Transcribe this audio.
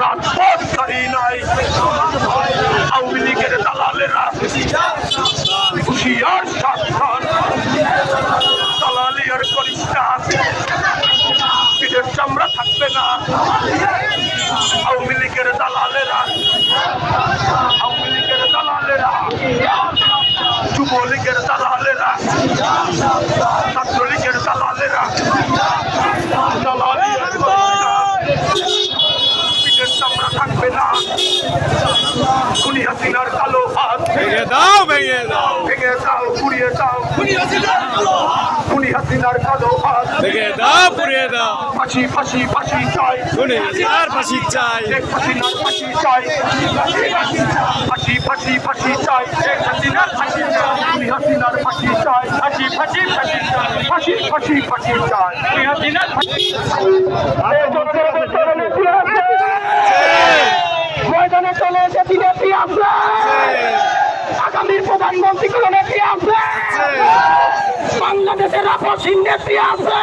রাজপথ ছাড়ি নাই আওয়ামী লীগের দালালেরা হুঁশিয়ার সাবধান দালালি আর করিস না পিঠের চামড়া থাকবে না আওয়ামী লীগের দালালেরা যুবলীগের দালালেরা ছাত্রলীগের দালালেরা দালালি আর করিস না পিঠের চামড়া থাকবে না খুনি হাসিনার কালো হাত ভেঙে দাও ভেঙে দাও ভেঙে দাও পুড়িয়ে দাও খুনি হাসিনার কালো হাত ভেঙে দাও পুড়িয়ে দাও ফাঁসি ফাঁসি ফাঁসি চাই খুনি হাসিনার ফাঁসি চাই শেখ হাসিনার ফাঁসি চাই ফাঁসি ফাঁসি ফাঁসি চাই শেখ হাসিনার ফাঁসি চাই খুনি হাসিনার ফাঁসি চাই ফাঁসি ফাঁসি ফাঁসি চাই ফাঁসি ফাঁসি ফাঁসি চাই খুনি হাসিনার ফাঁসি ময়দানে চলে এসেছি নেত্রী আছে আগামীর প্রধানমন্ত্রী কোন নেত্রী আছে বাংলাদেশের আপসীন নেত্রী আছে